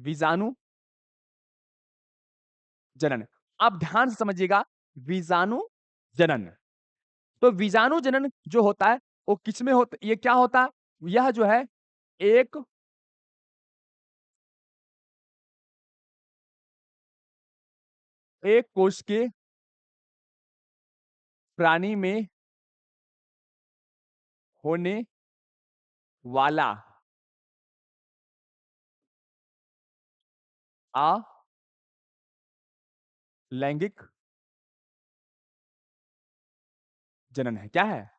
बीजाणु जनन। आप ध्यान से समझिएगा, बीजाणु जनन। तो बीजाणु जनन जो होता है, वो किसमें होता ये क्या होता है? यह जो है एक एक कोष के प्राणी में होने वाला अलैंगिक जनन है। क्या है?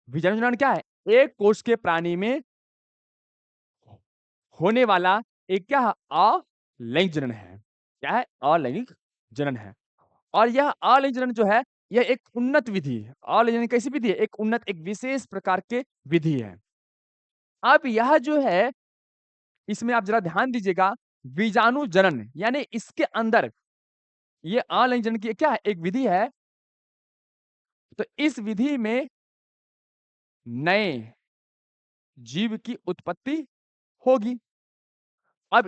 बीजाणु जनन क्या है? एक कोष के प्राणी में होने वाला एक क्या है? अलैंगिक जनन है। क्या है? अलैंगिक जनन है। और यह अलैंगिक जनन जो है, यह एक उन्नत विधि है। अलैंगिक जनन कैसी विधि है? एक उन्नत, एक विशेष प्रकार के विधि है। अब यह जो है, इसमें आप ज़रा ध्यान दीजिएगा, बीजाणु जनन यानी इसके अंदर ये अलैंगिक जनन की क्या है? एक विधि है। तो इस विधि में नए जीव की उत्पत्ति होगी। अब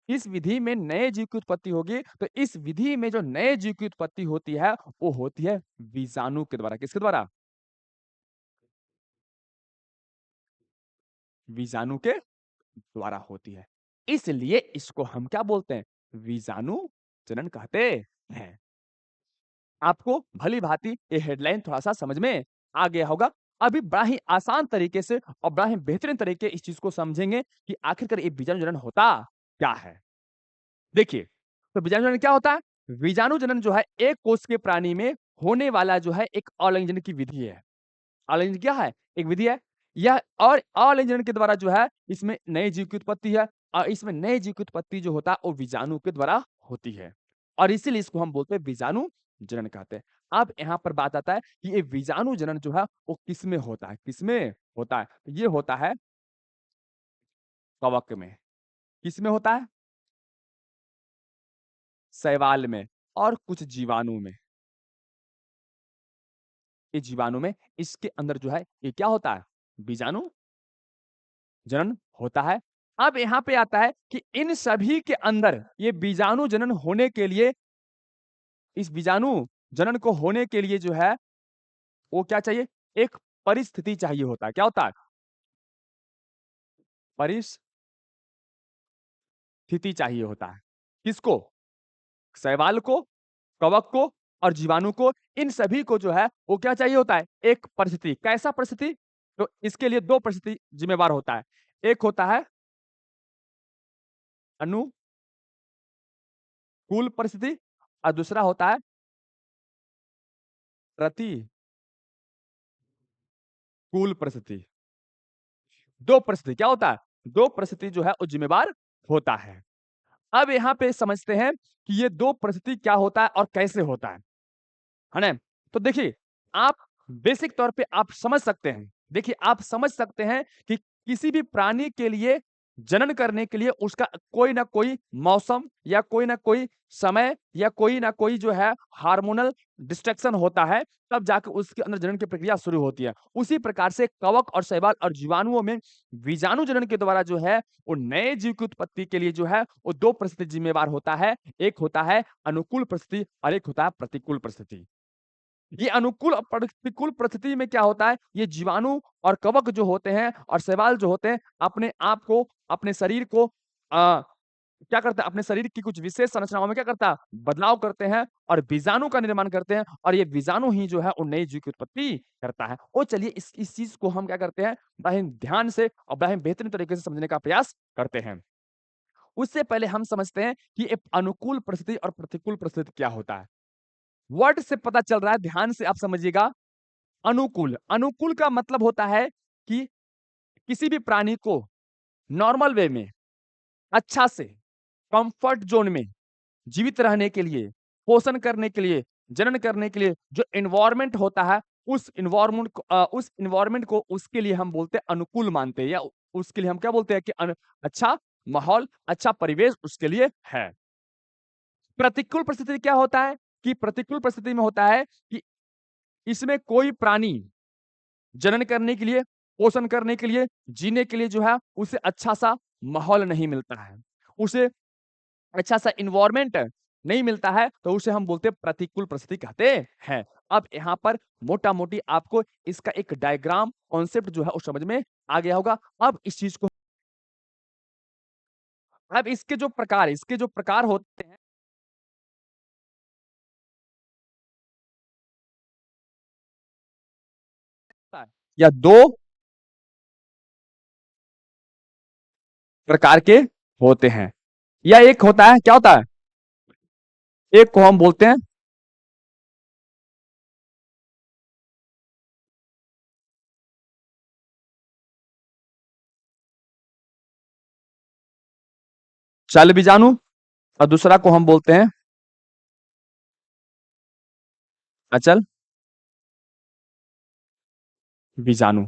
इस विधि में नए जीव की उत्पत्ति होगी, तो इस विधि में जो नए जीव की उत्पत्ति होती है, वो होती है बीजाणु के द्वारा। किसके द्वारा? बीजाणु के द्वारा होती है। इसलिए इसको हम क्या बोलते हैं? बीजाणु जनन कहते हैं। आपको भली-भांति ये हेडलाइन थोड़ा-सा समझ में आ गया होगा। अभी बड़ा ही आसान तरीके से और बड़ा ही बेहतरीन तरीके इस चीज़ को समझेंगे कि आखिरकार ये बीजाणु जनन होता क्या है? देखिए, तो बीजाणु जनन क्या होता है? बीजाणु जनन जो है, एक कोष के प्राणी में होने वाला जो है एक अलैंगिक जनन की विधि है। अलैंगिक क्या है? एक विधि है। यह और अलैंगिक जनन के द्वारा जो है, इसमें नए जीव की उत्पत्ति है और इसमें नए जीव की उत्पत्ति जो होता है, वो बीजाणु के द्वारा होती है। और इसीलिए इसको हम बोलते हैं बीजाणु जनन कहते हैं। अब यहाँ पर बात आता है कि ये बीजाणु जनन जो है, वो किसमें होता है? किसमें होता है? तो ये होता है कवक में। किसमें होता है? शैवाल में और कुछ जीवाणु में। इस जीवाणु में, इसके अंदर जो है, ये क्या होता है? बीजाणु जनन होता है। अब यहाँ पे आता है कि इन सभी के अंदर ये बीजाणु जनन होने के लिए, इस बीजाणु जनन को होने के लिए जो है, वो क्या चाहिए? एक परिस्थिति चाहिए होता है। क्या होता है? परिस्थिति चाहिए होता है। किसको? शैवाल को, कवक को और जीवाणु को, इन सभी को जो है, वो क्या चाहिए होता है? एक परिस्थिति। कैसा परिस्थिति? तो इसके लिए 2 परिस्थिति जिम्मेवार होता है। एक होता है अनुकूल परिस्थिति और दूसरा होता है प्रतिकूल परिस्थिति। 2 परिस्थिति क्या होता है? 2 परिस्थिति जो है वो जिम्मेवार होता है। अब यहाँ पे समझते हैं कि ये 2 परिस्थिति क्या होता है और कैसे होता है ना? तो देखिए, आप बेसिक तौर पे आप समझ सकते हैं। देखिए, आप समझ सकते हैं कि किसी भी प्राणी के लिए जनन करने के लिए उसका कोई ना कोई मौसम या कोई ना कोई समय या कोई ना कोई जो है हार्मोनल डिस्ट्रैक्शन होता है, तब जाके उसके अंदर जनन की प्रक्रिया शुरू होती है। उसी प्रकार से कवक और शैवाल और जीवाणुओं में बीजाणु जनन के द्वारा जो है, वो नए जीव की उत्पत्ति के लिए जो है, वो 2 परिस्थिति जिम्मेवार होता है। एक होता है अनुकूल परिस्थिति और एक होता है प्रतिकूल परिस्थिति। ये अनुकूल और प्रतिकूल परिस्थिति में क्या होता है, ये जीवाणु और कवक जो होते हैं और शैवाल जो होते हैं, अपने आप को, अपने शरीर को क्या करते हैं, अपने शरीर की कुछ विशेष संरचनाओं में क्या करता है, बदलाव करते हैं और बीजाणु का निर्माण करते हैं और ये बीजाणु ही जो है वो नए जीव की उत्पत्ति करता है। और चलिए इस चीज़ को हम क्या करते हैं, बड़ा ही ध्यान से और बड़ा ही बेहतरीन तरीके से समझने का प्रयास करते हैं। उससे पहले हम समझते हैं कि एक अनुकूल परिस्थिति और प्रतिकूल परिस्थिति क्या होता है। वर्ड से पता चल रहा है, ध्यान से आप समझिएगा। अनुकूल, अनुकूल का मतलब होता है कि किसी भी प्राणी को नॉर्मल वे में, अच्छा से, कंफर्ट ज़ोन में जीवित रहने के लिए, पोषण करने के लिए, जनन करने के लिए जो एनवायरनमेंट होता है, उस एनवायरनमेंट को उसके लिए हम बोलते हैं अनुकूल मानते हैं या उसके लिए हम क्या बोलते हैं कि अच्छा माहौल, अच्छा परिवेश उसके लिए है। प्रतिकूल परिस्थिति क्या होता है कि प्रतिकूल परिस्थिति में होता है कि इसमें कोई प्राणी जनन करने के लिए, पोषण करने के लिए, जीने के लिए जो है उसे अच्छा-सा माहौल नहीं मिलता है। उसे अच्छा सा एनवायरनमेंट नहीं मिलता है, तो उसे हम बोलते हैं प्रतिकूल परिस्थिति कहते हैं। अब यहाँ पर मोटा-मोटी आपको इसका एक डायग्राम कॉन्सेप्ट जो है वो समझ में आ गया होगा। अब इस चीज़ को अब इसके जो प्रकार होते हैं या 2 प्रकार के होते हैं। या एक होता है क्या होता है? एक को हम बोलते हैं चल बीजाणु और दूसरा को हम बोलते हैं अचल बीजाणु।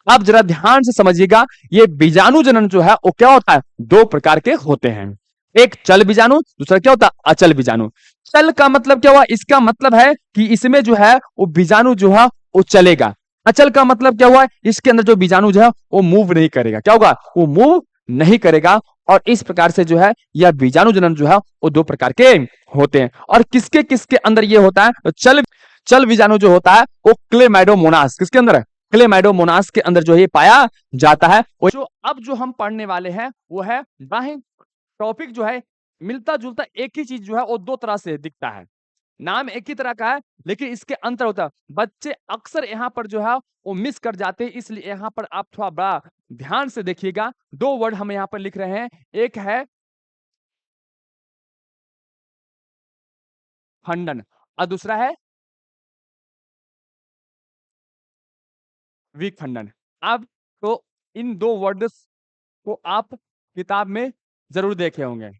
अब जरा ध्यान से समझिएगा, ये बीजाणु जनन जो है वो क्या होता है? 2 प्रकार के होते हैं। एक चल बीजाणु, दूसरा क्या होता है? अचल बीजाणु। चल का मतलब क्या हुआ? इसका मतलब है कि इसमें जो है वो बीजाणु जो है वो चलेगा। अचल का मतलब क्या हुआ? इसके अंदर जो बीजाणु जो है वो मूव नहीं करेगा। क्या होगा? वो मूव नहीं करेगा। और इस प्रकार से जो है यह बीजाणु जनन जो है वो 2 प्रकार के होते हैं। और किसके किसके अंदर ये होता है? तो चल बीजाणु जो होता है वो क्लेमाइडोमोनास किसके अंदर है? क्लेमाइडोमोनास के अंदर जो ये पाया जाता है। वो जो अब जो हम पढ़ने वाले हैं वो है बाह्य टॉपिक जो है मिलता-जुलता एक ही चीज जो है वो 2 तरह से दिखता है। नाम एक ही तरह का है लेकिन इसके अंतर होता है। बच्चे अक्सर यहाँ पर जो है वो मिस कर जाते हैं, इसलिए यहाँ पर आप थोड़ा बड़ा ध्यान से देखिएगा। 2 वर्ड हम यहाँ पर लिख रहे हैं। एक है खंडन और दूसरा है विखंडन। अब तो इन 2 वर्ड्स को आप किताब में ज़रूर देखे होंगे।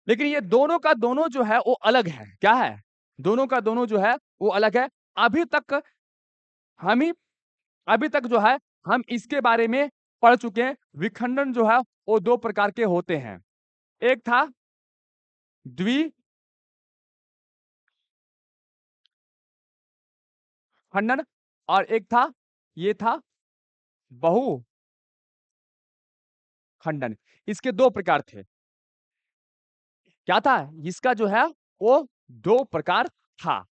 लेकिन ये दोनों का दोनों जो है वो अलग है। क्या है? दोनों का दोनों जो है वो अलग है। अभी तक हम ही अभी तक जो है हम इसके बारे में पढ़ चुके हैं। विखंडन जो है वो 2 प्रकार के होते हैं। एक था द्विखंडन और एक था ये था बहुखंडन। इसके 2 प्रकार थे। क्या था? इसका जो है वो 2 प्रकार था।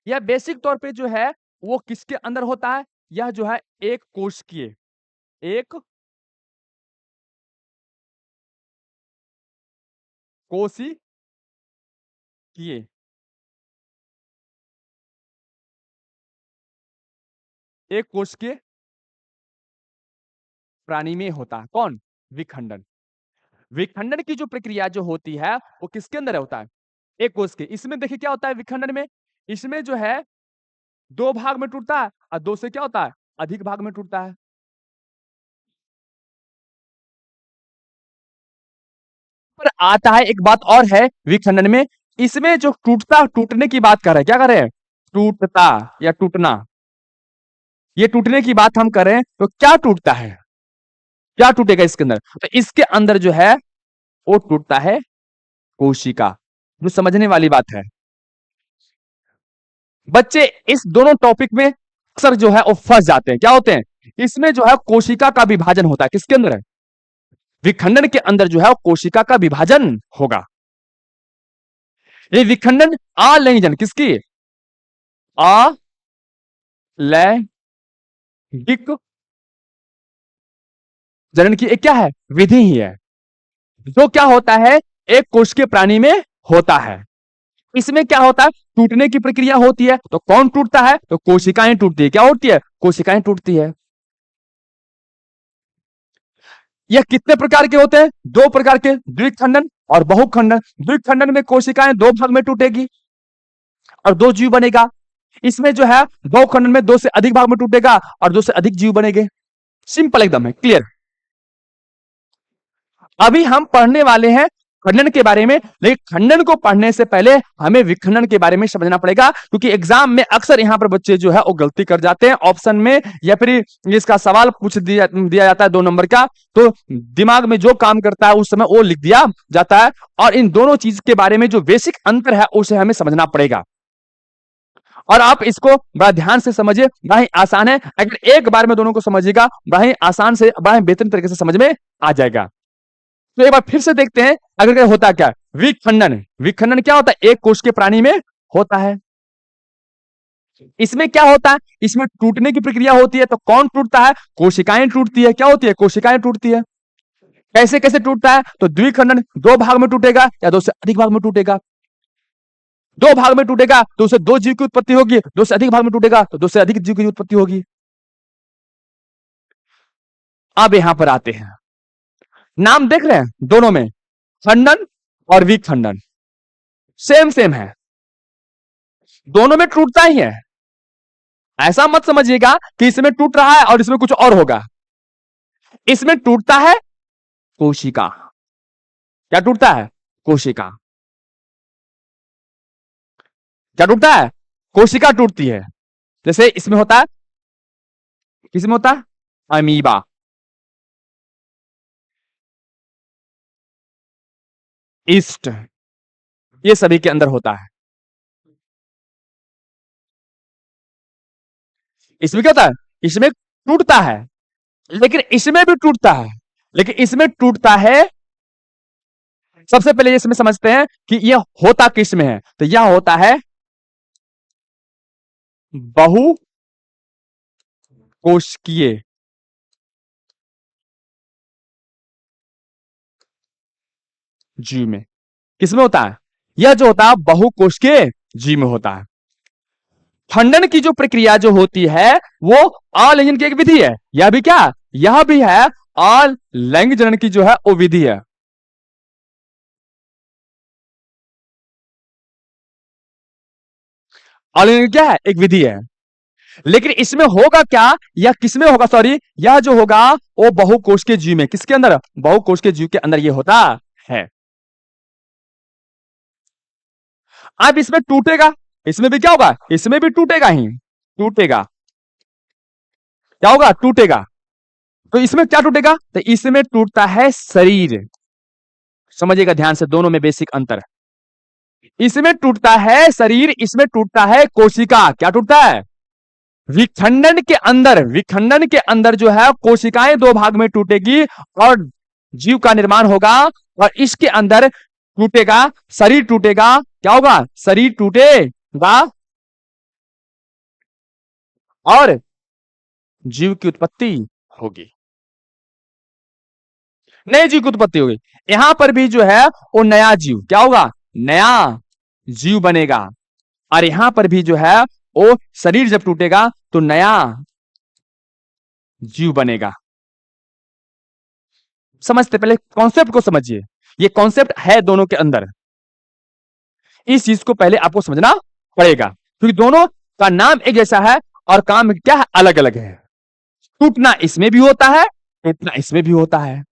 यह बेसिक तौर पे जो है वो किसके अंदर होता है? यह जो है एक कोशिकीय एक कोशिकीय एक कोशिकीय प्राणी में होता है। कौन? विखंडन। विखंडन की जो प्रक्रिया जो होती है वो किसके अंदर होता है? एक कोशिकीय। इसमें देखिए क्या होता है विखंडन में? इसमें जो है 2 भाग में टूटता है और 2 से क्या होता है? अधिक भाग में टूटता है। पर आता है एक बात और है विखंडन में, इसमें जो टूटने की बात कर रहे हैं, क्या कर रहे हैं? टूटता या टूटना। ये टूटने की बात हम कर रहे हैं तो क्या टूटता है? क्या टूटेगा इसके अंदर? तो इसके अंदर जो है वो टूटता है कोशिका, जो समझने वाली बात है। बच्चे इस दोनों टॉपिक में अक्सर जो है वो फंस जाते हैं। क्या होते हैं? इसमें जो है कोशिका का विभाजन होता है। किसके अंदर है? विखंडन के अंदर जो है वो कोशिका का विभाजन होगा। ये विखंडन अलैंगिक किसकी? अलैंगिक जनन की एक क्या है? विधि ही है। जो क्या होता है एक कोश के प्राणी में होता है। इसमें क्या होता है? टूटने की प्रक्रिया होती है। तो कौन टूटता है? तो कोशिकाएं टूटती है। क्या होती है? कोशिकाएं टूटती है। यह कितने प्रकार के होते हैं? 2 प्रकार के, द्विखंडन और बहुखंडन। द्विखंडन में कोशिकाएं 2 भाग में टूटेगी और 2 जीव बनेगा। इसमें जो है बहुखंडन में 2 से अधिक भाग में टूटेगा और 2 से अधिक जीव बनेंगे। सिंपल एकदम है, क्लियर। अभी हम पढ़ने वाले हैं खंडन के बारे में, लेकिन खंडन को पढ़ने से पहले हमें विखंडन के बारे में समझना पड़ेगा, क्योंकि एग्जाम में अक्सर यहां पर बच्चे जो है वो गलती कर जाते हैं ऑप्शन में, या फिर इसका सवाल पूछ दिया जाता है 2 नंबर का, तो दिमाग में जो काम करता है उस समय वो लिख दिया जाता है। और इन दोनों चीज के बारे में जो बेसिक अंतर है उसे हमें समझना पड़ेगा। और आप इसको बड़ा ध्यान से समझिए, बड़ा ही आसान है। अगर एक बार में दोनों को समझिएगा बड़ा ही आसान से, बड़ा ही बेहतरीन तरीके से समझ में आ जाएगा। तो एक बार फिर से देखते हैं अगर होता क्या। विखंडन, विखंडन क्या होता है? एक कोश के प्राणी में होता है। इसमें क्या होता है? इसमें टूटने की प्रक्रिया होती है। तो कौन टूटता है? कोशिकाएं टूटती है। क्या होती है? कोशिकाएं टूटती है। कैसे कैसे टूटता है? तो द्विखंडन दो भाग में टूटेगा या दो से अधिक भाग में टूटेगा। दो भाग में टूटेगा तो उसे दो जीव की उत्पत्ति होगी, दो से अधिक भाग में टूटेगा तो दो से अधिक जीव की उत्पत्ति होगी। अब यहां पर आते हैं, नाम देख रहे हैं दोनों में, खंडन और विखंडन सेम सेम है, दोनों में टूटता ही है। ऐसा मत समझिएगा कि इसमें टूट रहा है और इसमें कुछ और होगा। इसमें टूटता है कोशिका। क्या टूटता है? कोशिका। क्या टूटता है? कोशिका टूटती है। जैसे इसमें होता है, किसमें होता है? अमीबा, ईस्ट, ये सभी के अंदर होता है। इसमें क्या होता है? इसमें टूटता है, लेकिन इसमें भी टूटता है। लेकिन इसमें टूटता है, सबसे पहले इसमें समझते हैं कि यह होता किस में है। तो यह होता है बहु कोशिकीय जीव में। किसमें होता है? यह जो होता है बहुकोशिकीय जीव में होता है। खंडन की जो प्रक्रिया जो होती है वो अलिंगन की एक विधि है। यह भी क्या? यह भी है अलिंग जनन की जो है वो विधि है। अलिंग क्या है? एक विधि है। लेकिन इसमें होगा क्या, या किसमें होगा, सॉरी, यह जो होगा वो बहुकोश के जीव में। किसके अंदर? बहुकोश के जीव के अंदर ये होता है। अब इसमें टूटेगा, इसमें भी क्या होगा? इसमें भी टूटेगा ही, टूटेगा। क्या होगा? टूटेगा। तो इसमें क्या टूटेगा? तो इसमें टूटता है शरीर। समझिएगा ध्यान से, दोनों में बेसिक अंतर है। इसमें टूटता है शरीर, इसमें टूटता है कोशिका। क्या टूटता है? विखंडन के अंदर, विखंडन के अंदर जो है कोशिकाएं दो भाग में टूटेगी और जीव का निर्माण होगा। और इसके अंदर टूटेगा, शरीर टूटेगा। क्या होगा? शरीर टूटेगा और जीव की उत्पत्ति होगी, नए जीव की उत्पत्ति होगी। यहां पर भी जो है वो नया जीव क्या होगा? नया जीव बनेगा। और यहां पर भी जो है वो शरीर जब टूटेगा तो नया जीव बनेगा। समझते, पहले कॉन्सेप्ट को समझिए, ये कॉन्सेप्ट है दोनों के अंदर। इस चीज को पहले आपको समझना पड़ेगा, क्योंकि दोनों का नाम एक जैसा है और काम क्या है? अलग अलग है। टूटना इसमें भी होता है, टूटना इसमें भी होता है।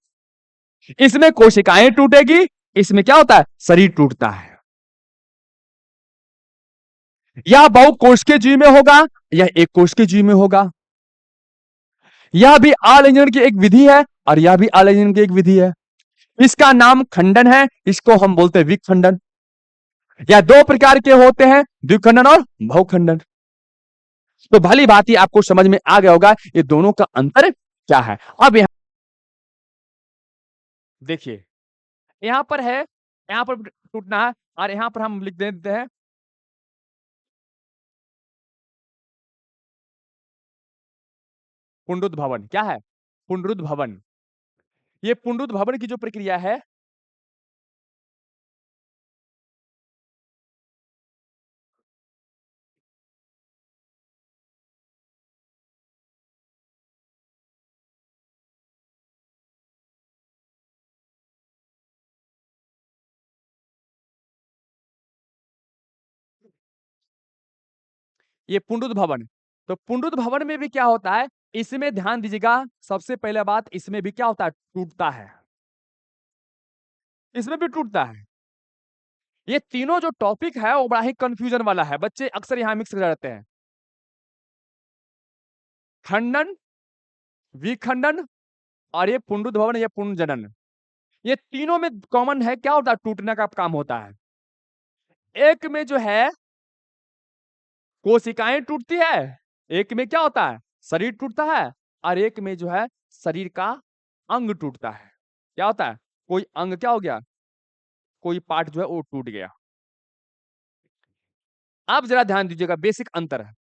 इसमें कोशिकाएं टूटेगी, इसमें क्या होता है? शरीर टूटता है। यह बहुकोश के जीव में होगा, यह एक कोश के जीव में होगा। यह भी आलिंगन की एक विधि है और यह भी आलिंगन की एक विधि है। इसका नाम खंडन है, इसको हम बोलते हैं विखंडन। यह दो प्रकार के होते हैं, द्विखंडन और बहुखंडन। तो भली भांति आपको समझ में आ गया होगा ये दोनों का अंतर क्या है। अब यहां देखिए, यहां पर है, यहां पर टूटना है और यहां पर हम लिख देते हैं पुनरुद्भवन। क्या है? पुनरुद्भवन। ये पुनरुद्भवन की जो प्रक्रिया है, ये पुनरुद्भवन। तो पुनरुद्भवन में भी क्या होता है? इसमें ध्यान दीजिएगा, सबसे पहले बात, इसमें भी क्या होता है? टूटता है। इसमें भी टूटता है। ये तीनों जो टॉपिक है वो बड़ा ही कंफ्यूजन वाला है, बच्चे अक्सर यहां मिक्स कर जाते हैं। खंडन, विखंडन और ये पुनरुद्भवन या पुनर्जनन, ये तीनों में कॉमन है, क्या होता है? टूटने का काम होता है। एक में जो है कोशिकाएं टूटती है, एक में क्या होता है? शरीर टूटता है, और एक में जो है शरीर का अंग टूटता है। क्या होता है? कोई अंग क्या हो गया? कोई पार्ट जो है वो टूट गया। अब ज़रा ध्यान दीजिएगा बेसिक अंतर है।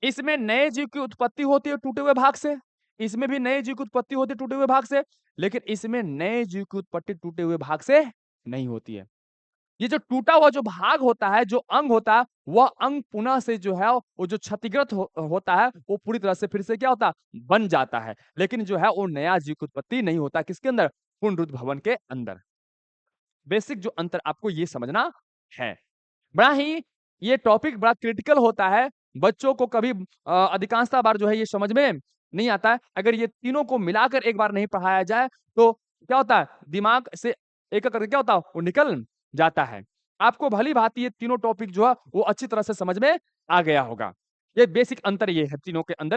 इसमें नए जीव की उत्पत्ति होती है टूटे हुए भाग से, इसमें भी नए जीव की उत्पत्ति होती है टूटे हुए भाग से, लेकिन इसमें नए जीव की उत्पत्ति टूटे हुए भाग से नहीं होती है। ये जो टूटा हुआ जो भाग होता है, जो अंग होता है, वह अंग पुनः से जो है वो जो क्षतिग्रस्त होता है, वो पूरी तरह से फिर से क्या होता है? बन जाता है। लेकिन जो है वो नया जीव की उत्पत्ति नहीं होता, किसके अंदर? पुनरुत्थ भवन के अंदर। बेसिक जो अंतर आपको ये समझना है। बड़ा ही ये टॉपिक बड़ा क्रिटिकल होता है, बच्चों को कभी अधिकांशतः बार जो है ये समझ में नहीं आता है। अगर ये तीनों को मिलाकर एक बार नहीं पढ़ाया जाए, तो क्या होता है? दिमाग से एक-एक करके क्या होता है? वो निकल जाता है। आपको भली-भाँति ये तीनों टॉपिक जो है, वो अच्छी तरह से समझ में आ गया होगा। ये बेसिक अंतर ये है तीनों के अंदर।